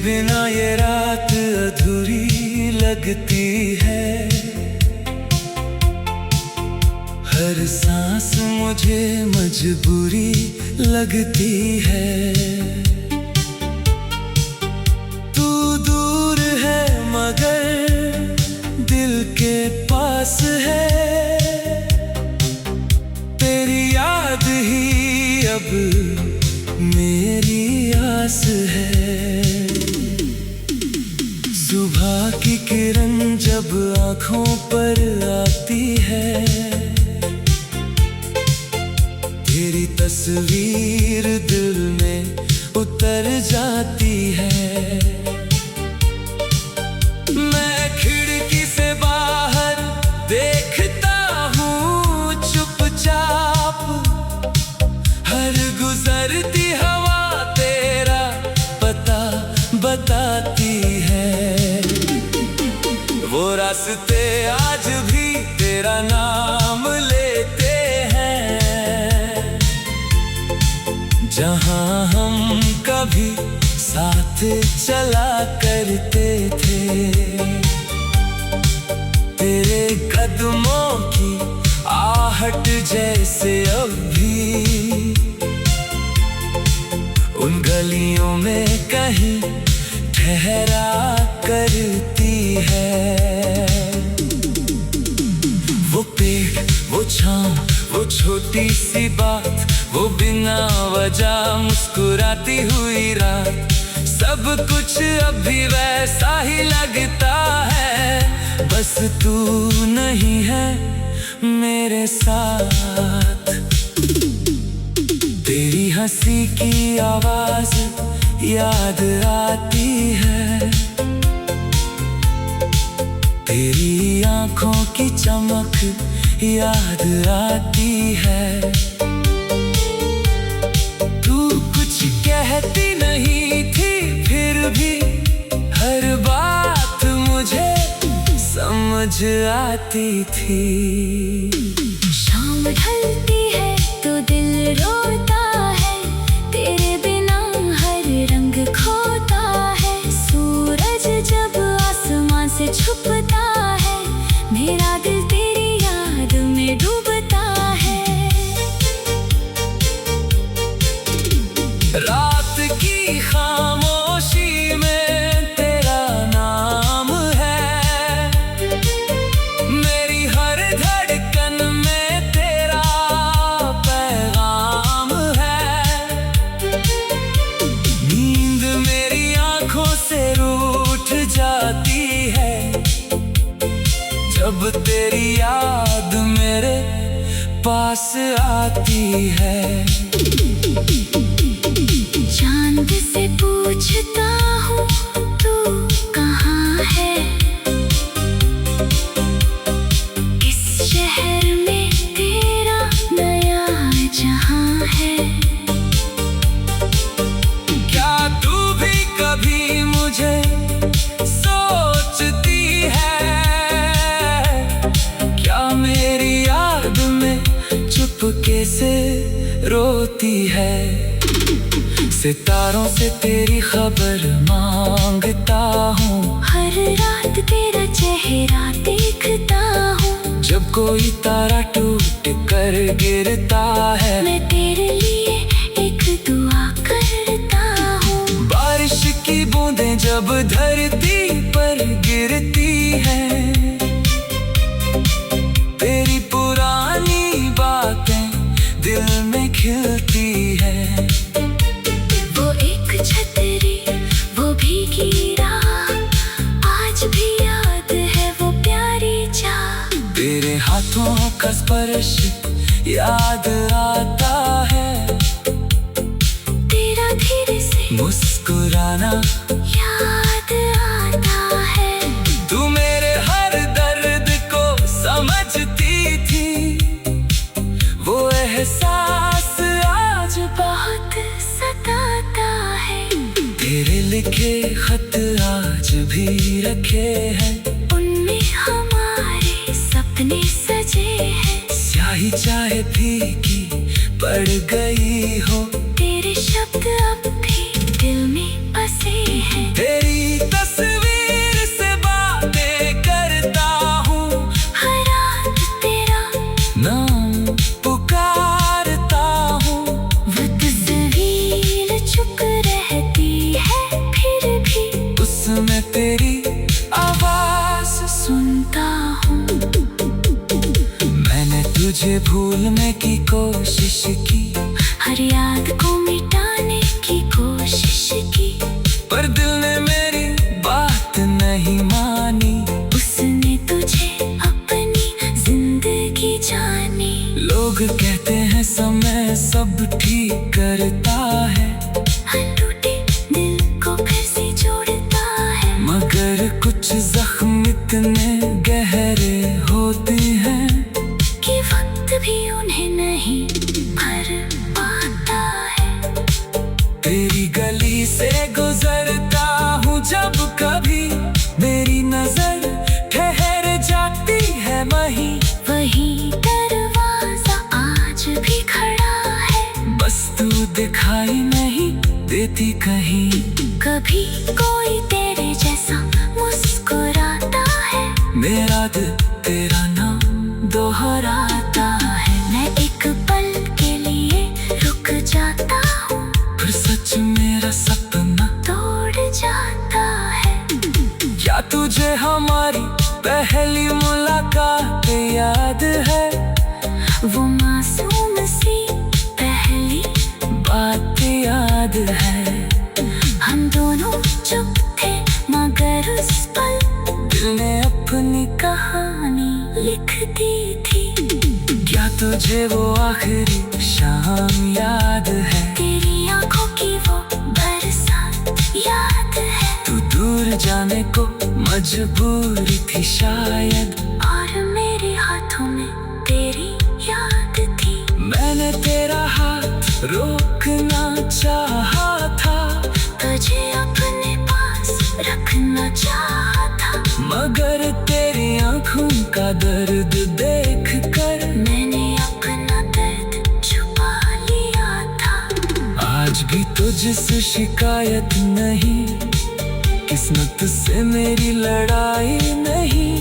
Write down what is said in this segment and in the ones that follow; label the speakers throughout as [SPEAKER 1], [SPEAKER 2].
[SPEAKER 1] बिना ये रात अधूरी लगती है। हर सांस मुझे मजबूरी लगती है। तू दूर है मगर दिल के पास है। तेरी याद ही अब मेरी आस है। सुबह की किरण जब आँखों पर आती है, तेरी तस्वीर दिल में उतर जाती है। मैं खिड़की से बाहर देखता हूँ चुपचाप, हर गुजरती हवा तेरा पता बताती है। वो रास्ते आज भी तेरा नाम लेते हैं, जहाँ हम कभी साथ चला करते थे। तेरे कदमों की आहट जैसे अब भी उन गलियों में कहीं ठहरा करती है। वो पेड़, वो छाँव, वो छोटी सी बात, वो बिना वजह मुस्कुराती हुई रात, सब कुछ अभी वैसा ही लगता है। बस तू नहीं है मेरे साथ। तेरी हंसी की आवाज याद आती है, तेरी आँखों की चमक याद आती है। तू कुछ कहती नहीं थी फिर भी हर बात मुझे समझ आती थी।
[SPEAKER 2] शाम ढलती है तो दिल रोता है, तेरे बिना हर रंग खोता है। सूरज जब आसमान से छुपता है, मेरा दिल तेरी याद में डूबता है।
[SPEAKER 1] रात की खामोशी में तेरा नाम है, मेरी हर धड़कन में तेरा पैगाम है। नींद मेरी आँखों से रूठ जाती है, जब तेरी याद मेरे पास आती है।
[SPEAKER 2] चांद से पूछता हूँ तू कहाँ है, इस शहर में तेरा नया जहाँ है।
[SPEAKER 1] क्या तू भी कभी मुझे सोचती है, क्या मेरी याद में चुपके से रोती है। सितारों से तेरी खबर मांगता हूँ,
[SPEAKER 2] हर रात तेरा चेहरा देखता हूँ।
[SPEAKER 1] जब कोई तारा टूट कर गिरता है,
[SPEAKER 2] मैं तेरे लिए एक दुआ करता हूँ।
[SPEAKER 1] बारिश की बूंदें जब धरती पर गिरती हैं, तेरी पुरानी बातें दिल में खिलती है।
[SPEAKER 2] वो एक छतरी, वो भीगी राह, आज भी याद है वो प्यारी चाह।
[SPEAKER 1] तेरे हाथों का स्पर्श याद आता है,
[SPEAKER 2] तेरा धीरे से
[SPEAKER 1] मुस्कुराना
[SPEAKER 2] याद आता है।
[SPEAKER 1] तू मेरे हर दर्द को समझती थी, वो एहसास आज
[SPEAKER 2] बहुत सताता है।
[SPEAKER 1] तेरे लिखे खत आज भी रखे हैं,
[SPEAKER 2] उनमें हमारे सपने सजे हैं।
[SPEAKER 1] स्याही चाहे फीकी पड़ गई हो,
[SPEAKER 2] तेरे शब्द अब भी दिल में बसे हैं।
[SPEAKER 1] तेरी तुझे भूलने की कोशिश की,
[SPEAKER 2] हर याद को मिटाने की कोशिश की,
[SPEAKER 1] पर दिल ने मेरी बात नहीं मानी।
[SPEAKER 2] उसने तुझे अपनी जिंदगी जानी।
[SPEAKER 1] लोग कहते हैं समय सब ठीक करता है,
[SPEAKER 2] टूटे दिल को फिर से जोड़ता है,
[SPEAKER 1] मगर कुछ जख्म इतने गहरे होते हैं
[SPEAKER 2] कि वक्त भी उन्हें नहीं भर पाता है।
[SPEAKER 1] तेरी गली से गुजरता हूँ जब कभी, मेरी नजर ठहर जाती है वहीं।
[SPEAKER 2] वही दरवाजा आज भी खड़ा है,
[SPEAKER 1] बस तू दिखाई नहीं देती कहीं।
[SPEAKER 2] कभी कोई तेरे जैसा मुस्कुराता है,
[SPEAKER 1] मेरा दिल तेरा नाम दोहराता है।
[SPEAKER 2] मैं एक पल के लिए रुक जाता हूँ,
[SPEAKER 1] फिर सच मेरा सपना
[SPEAKER 2] तोड़ जाता है।
[SPEAKER 1] क्या तुझे हमारी पहली मुलाकात याद है?
[SPEAKER 2] वो मासूम सी पहली
[SPEAKER 1] बात याद है,
[SPEAKER 2] हम दोनों चुप थे मगर उस पल
[SPEAKER 1] दिल ने अपनी
[SPEAKER 2] कहानी लिख दी थी।
[SPEAKER 1] क्या तुझे वो आखिरी शाम याद है?
[SPEAKER 2] तेरी आंखों की वो बरसात याद है,
[SPEAKER 1] तू दूर जाने को मजबूर थी शायद,
[SPEAKER 2] और मेरे हाथों में तेरी याद थी।
[SPEAKER 1] मैंने तेरा हाथ रोकना चाहा था,
[SPEAKER 2] तुझे अपने पास रखना चाहा था,
[SPEAKER 1] मगर तेरी आंखों का दर्द देख कर
[SPEAKER 2] मैंने अपना दर्द छुपा लिया था।
[SPEAKER 1] आज भी तुझसे शिकायत नहीं, किस्मत से मेरी लड़ाई नहीं।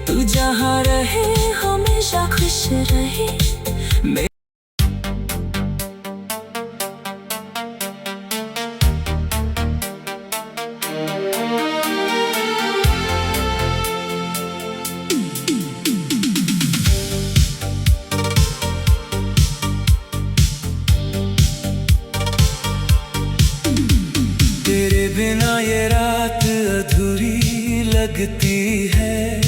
[SPEAKER 1] तू जहाँ रहे
[SPEAKER 2] हमेशा खुश रहे।
[SPEAKER 1] तेरे बिना ये रात अधूरी लगती है,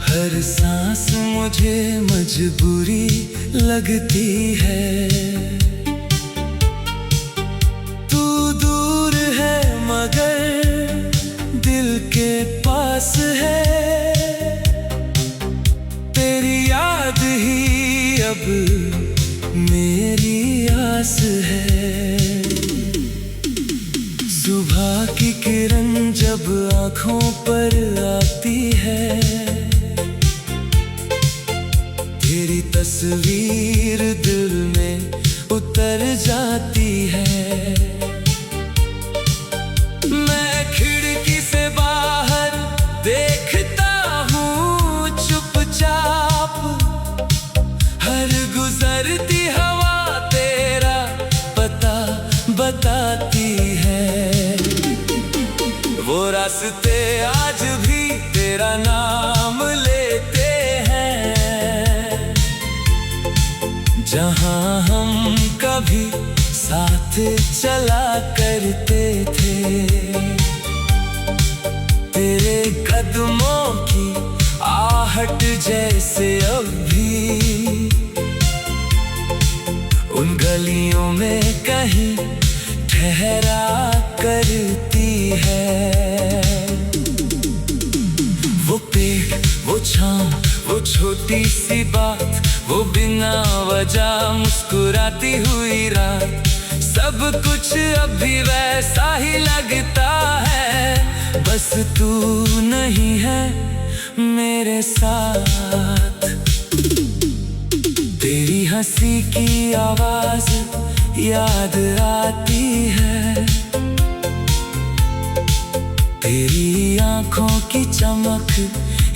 [SPEAKER 1] हर सांस मुझे मजबूरी लगती है। तू दूर है मगर दिल के पास है, तेरी याद ही अब मेरी आस है। सुबह की किरण जब आँखों पर आती है, तेरी तस्वीर दिल में उतर जाती है। मैं खिड़की से बाहर देखता हूँ चुपचाप, हर गुजरती हवा तेरा पता बताती है। वो रास्ते आज भी तेरा नाम लेते हैं, जहाँ हम कभी साथ चला करते थे। तेरे कदमों की आहट जैसे अब भी उन गलियों में कहीं ठहरा करती है। वो पेड़, वो छाँव, वो छोटी सी बात, वो बिना वजह मुस्कुराती हुई रात, सब कुछ अभी वैसा ही लगता है। बस तू नहीं है मेरे साथ। तेरी हंसी की आवाज याद आती है, तेरी आंखों की चमक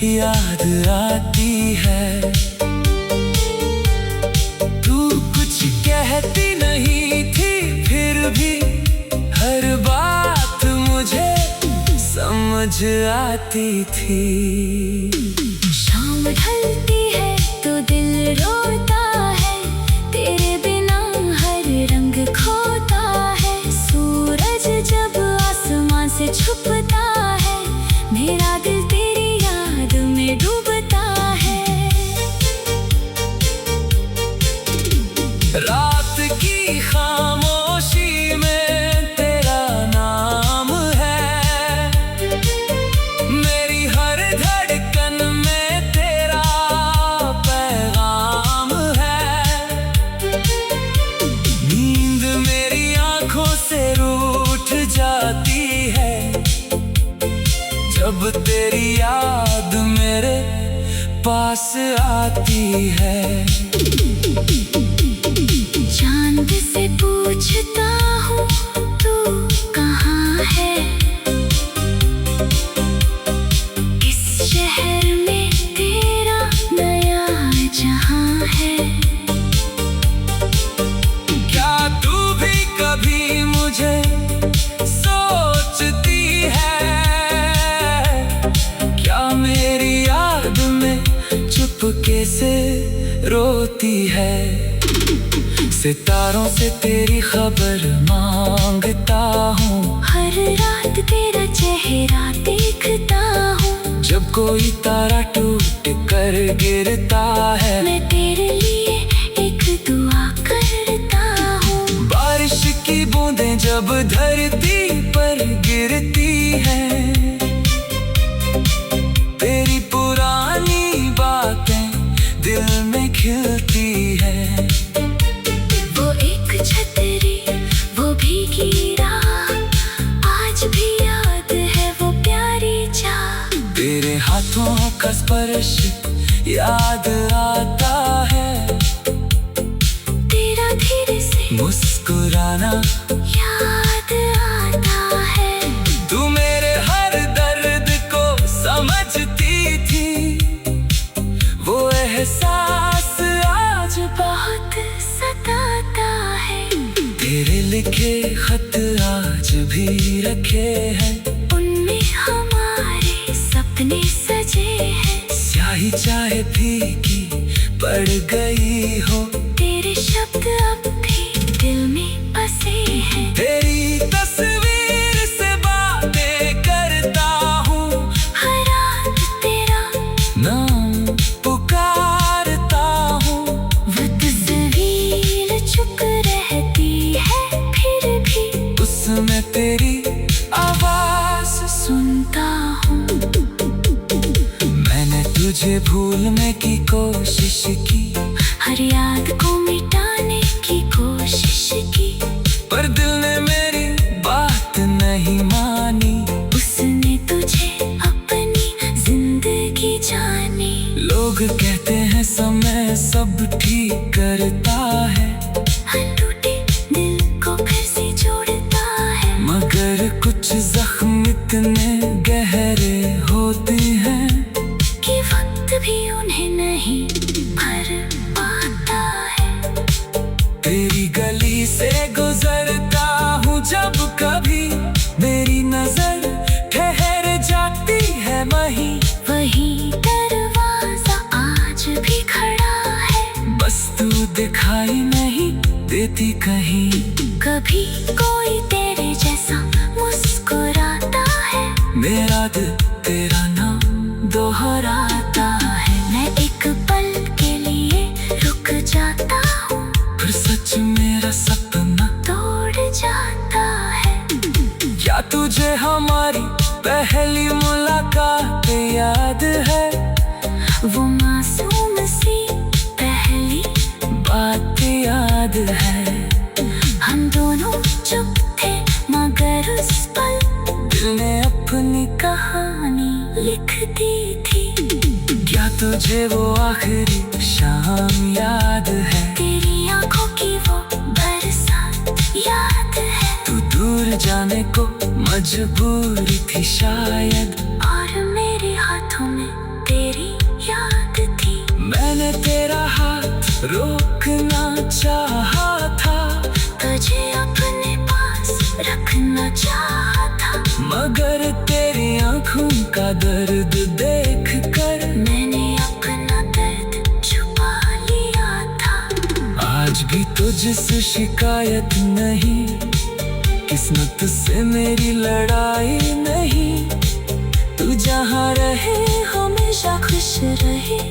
[SPEAKER 1] याद आती है। तू कुछ कहती नहीं थी फिर भी हर बात मुझे समझ आती थी।
[SPEAKER 2] शाम ढल रोता है, तेरे बिना हर रंग खोता है। सूरज जब आसमां से छुपता है, मेरा दिल तेरी याद में डूबता है।
[SPEAKER 1] रात की खामोशी में तेरा नाम है, मेरी हर धड़कन में तेरा पैगाम है। नींद मेरी आंखों से रूठ जाती है, जब तेरी याद मेरे पास आती है।
[SPEAKER 2] चांद से पूछता हूँ तू कहाँ है, इस शहर में तेरा नया जहाँ है।
[SPEAKER 1] क्या तू भी कभी मुझे सोचती है, क्या मेरी याद में चुपके से रोती है। सितारों से तेरी खबर मांगता हूँ,
[SPEAKER 2] हर रात तेरा चेहरा देखता हूँ।
[SPEAKER 1] जब कोई तारा टूट कर गिरता है,
[SPEAKER 2] मैं तेरे लिए एक दुआ करता हूँ।
[SPEAKER 1] बारिश की बूंदें जब धरती पर गिरती हैं, तेरी पुरानी बातें दिल में खिलती हैं।
[SPEAKER 2] वो एक छतरी, वो भीगी राह, आज भी याद है वो प्यारी चाह।
[SPEAKER 1] तेरे हाथों का स्पर्श याद आता है,
[SPEAKER 2] तेरा धीरे से
[SPEAKER 1] मुस्कुराना
[SPEAKER 2] याद आता है।
[SPEAKER 1] तू मेरे हर दर्द को समझती थी, वो एहसास आज
[SPEAKER 2] बहुत सताता है।
[SPEAKER 1] तेरे लिखे खत आज भी रखे हैं,
[SPEAKER 2] उनमें हमारे सपने सजे हैं।
[SPEAKER 1] स्याही चाहे फीकी पड़ गई हो,
[SPEAKER 2] तेरे शब्द अब भी दिल में बसे हैं।
[SPEAKER 1] तेरी तस्वीर से बातें करता हूँ,
[SPEAKER 2] हर रात तेरा
[SPEAKER 1] नाम पुकारता हूँ।
[SPEAKER 2] वो तस्वीर चुप रहती है, फिर भी
[SPEAKER 1] उसमें तेरी आवाज
[SPEAKER 2] सुनता हूँ।
[SPEAKER 1] मैंने तुझे भूलने की कोशिश की,
[SPEAKER 2] हर याद को मिटाने की कोशिश की,
[SPEAKER 1] पर दिल ने मेरी बात नहीं मानी।
[SPEAKER 2] उसने तुझे अपनी जिंदगी जानी।
[SPEAKER 1] लोग कहते हैं समय सब ठीक करता है,
[SPEAKER 2] हर टूटे दिल को फिर से जोड़ता है।
[SPEAKER 1] मगर कुछ जख्म इतने गहरे होते हैं
[SPEAKER 2] कि वक्त भी उन्हें नहीं भर पाता है।
[SPEAKER 1] तेरी गली से गुजरता हूँ जब कभी, मेरी नजर ठहर जाती है वहीं।
[SPEAKER 2] वही दरवाजा आज भी खड़ा है,
[SPEAKER 1] बस तू दिखाई नहीं देती कहीं।
[SPEAKER 2] कभी कोई तेरे जैसा मुस्कुराता है,
[SPEAKER 1] मेरा दिल तेरा नाम दोहराता है।
[SPEAKER 2] मैं एक पल के लिए रुक जाता हूँ,
[SPEAKER 1] फिर सच मेरा सपना
[SPEAKER 2] तोड़ जाता है।
[SPEAKER 1] क्या तुझे हमारी पहली मुलाकात याद है,
[SPEAKER 2] वो मासूम सी पहली
[SPEAKER 1] बात याद है।
[SPEAKER 2] हम दोनों चुप थे मगर उस पल
[SPEAKER 1] दिल ने अपनी
[SPEAKER 2] कहानी लिख दी थी।
[SPEAKER 1] क्या तुझे वो आखिरी शाम याद है,
[SPEAKER 2] तेरी आंखों की वो बरसात याद है।
[SPEAKER 1] तू दूर जाने को मजबूरी थी शायद,
[SPEAKER 2] और मेरे हाथों में तेरी याद थी।
[SPEAKER 1] मैंने तेरा हाथ रोकना चाहा था,
[SPEAKER 2] तुझे अपने पास रखना चाहा था।
[SPEAKER 1] मगर तेरी आंखों का दर्द देख कर
[SPEAKER 2] मैंने अपना दर्द छुपा लिया।
[SPEAKER 1] कुछ भी तुझसे शिकायत नहीं, किस्मत से मेरी लड़ाई नहीं। तू जहाँ रहे हमेशा खुश रहे।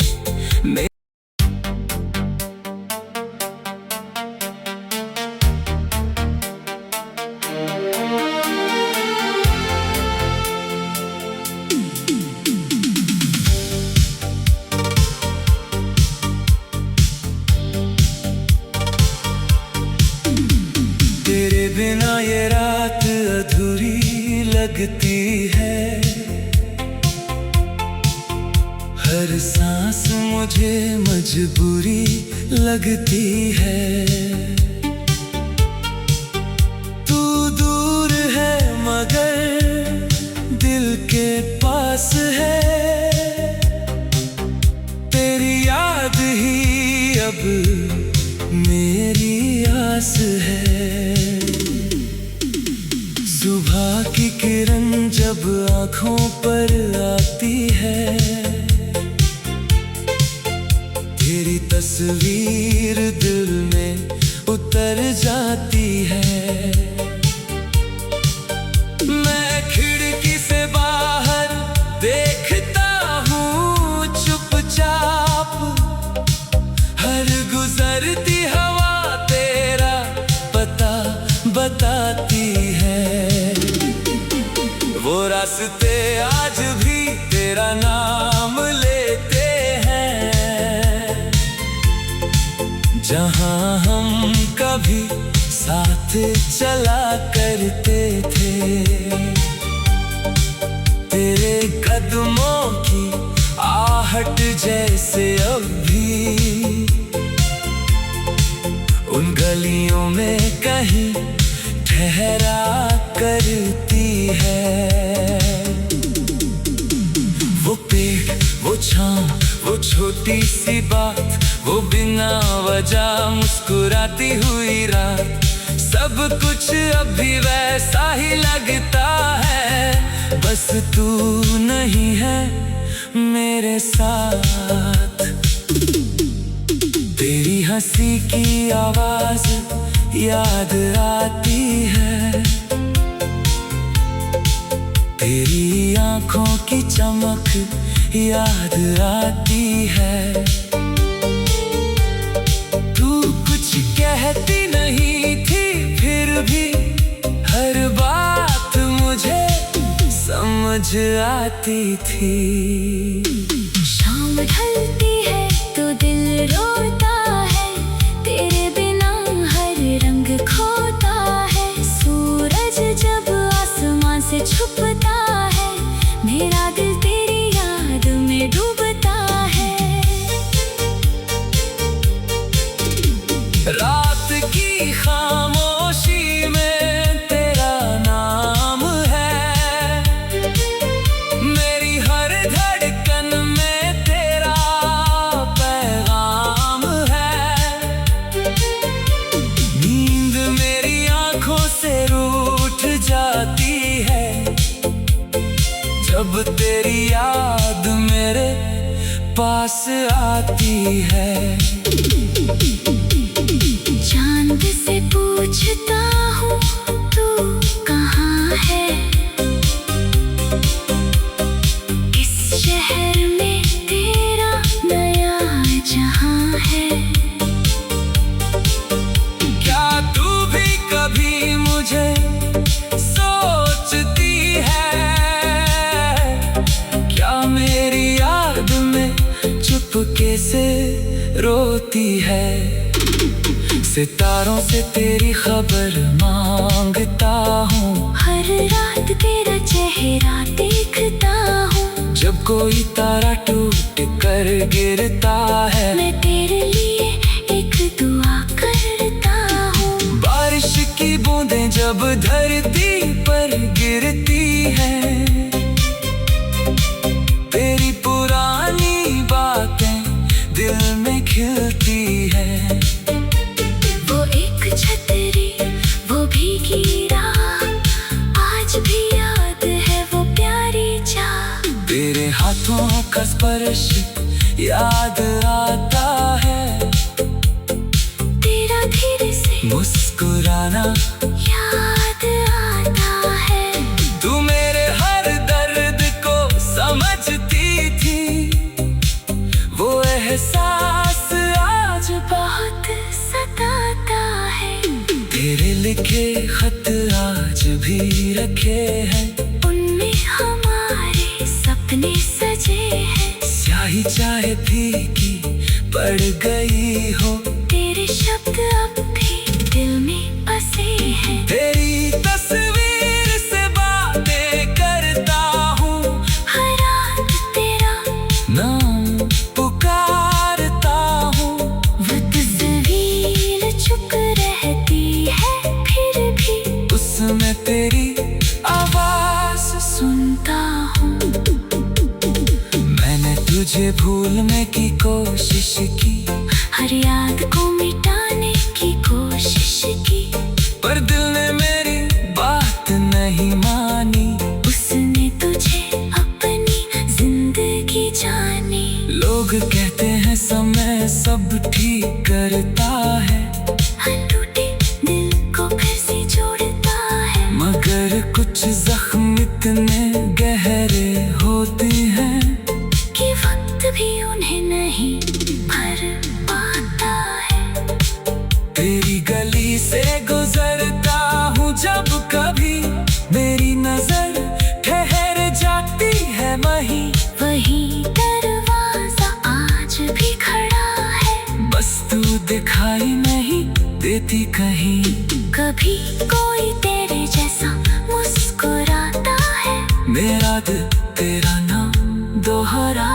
[SPEAKER 1] तेरे बिना ये रात अधूरी लगती है, हर सांस मुझे मजबूरी लगती है। तू दूर है मगर दिल के पास है, तेरी याद ही अब मेरी आस है। सुबह की किरण जब आँखों पर आती है, तेरी तस्वीर दिल में उतर जाती है। मैं खिड़की से बाहर देखता हूँ चुपचाप, हर गुजरती हवा तेरा पता बताती है। वो रास्ते आज भी तेरा नाम लेते हैं, जहाँ हम कभी साथ चला करते थे। तेरे कदमों की आहट जैसे अब भी उन गलियों में कहीं ठहरा करती है। वो पेड़, वो छाँव, वो छोटी सी बात, वो बिना वजह मुस्कुराती हुई रात, सब कुछ अभी वैसा ही लगता है। बस तू नहीं है मेरे साथ। तेरी हंसी की आवाज याद आती है, तेरी आँखों की चमक याद आती है। तू कुछ कहती नहीं थी, फिर भी हर बात मुझे समझ आती थी।
[SPEAKER 2] शाम ढलती है तो दिल रोता है, तेरे बिना हर रंग खोता है। सूरज जब आसमां से छुपता है, मेरा दिल तेरी याद में डूबता है।
[SPEAKER 1] रात की खामोशी में तेरा नाम है, मेरी हर धड़कन में तेरा पैगाम है। नींद मेरी आँखों से रूठ जाती है, जब तेरी याद मेरे पास आती है।
[SPEAKER 2] चांद से पूछता हूँ तू कहाँ है, इस शहर में तेरा नया जहाँ है।
[SPEAKER 1] क्या तू भी कभी मुझे सोचती है, क्या मेरी याद में चुपके से रोती है। सितारों से तेरी खबर मांगता हूँ,
[SPEAKER 2] हर रात तेरा चेहरा देखता हूँ।
[SPEAKER 1] जब कोई तारा टूट कर गिरता है,
[SPEAKER 2] मैं तेरे लिए एक दुआ करता हूँ।
[SPEAKER 1] बारिश की बूंदें जब धरती पर गिरती हैं, तेरी पुरानी बातें दिल में खिलती हैं।
[SPEAKER 2] वो एक छतरी, वो भीगी राह, आज भी याद है वो प्यारी चाह।
[SPEAKER 1] तेरे हाथों का स्पर्श याद आता है,
[SPEAKER 2] तेरा
[SPEAKER 1] पुराना
[SPEAKER 2] याद आता है।
[SPEAKER 1] तू मेरे हर दर्द को समझती थी, वो एहसास आज
[SPEAKER 2] बहुत सताता है।
[SPEAKER 1] तेरे लिखे खत आज भी रखे हैं,
[SPEAKER 2] उनमें हमारे सपने सजे हैं।
[SPEAKER 1] स्याही चाहे फीकी पड़ गई हो,
[SPEAKER 2] तेरे शब्द अब भी दिल में बसे हैं।
[SPEAKER 1] तेरी तस्वीर से बातें करता हूँ,
[SPEAKER 2] हर रात तेरा
[SPEAKER 1] नाम पुकारता हूँ।
[SPEAKER 2] वो तस्वीर चुप रहती है, फिर भी
[SPEAKER 1] उसमें तेरी आवाज
[SPEAKER 2] सुनता हूँ।
[SPEAKER 1] मैंने तुझे भूलने की कोशिश की,
[SPEAKER 2] हर याद को मिटाने की कोशिश की,
[SPEAKER 1] पर दिल ने मेरी बात नहीं मानी।
[SPEAKER 2] उसने तुझे अपनी जिंदगी जानी।
[SPEAKER 1] लोग कहते हैं समय सब ठीक करता है,
[SPEAKER 2] हर टूटे दिल को फिर से जोड़ता है।
[SPEAKER 1] मगर कुछ जख्म इतने गहरे होते हैं
[SPEAKER 2] कि वक्त भी उन्हें नहीं भर पाता है।
[SPEAKER 1] तेरी गली से गुजरता हूँ जब कभी, मेरी नजर ठहर जाती है वहीं।
[SPEAKER 2] वही दरवाजा आज भी खड़ा है,
[SPEAKER 1] बस तू दिखाई नहीं देती कहीं।
[SPEAKER 2] कभी कोई तेरे जैसा मुस्कुराता है।
[SPEAKER 1] मेरा दिल तेरा नाम दोहरा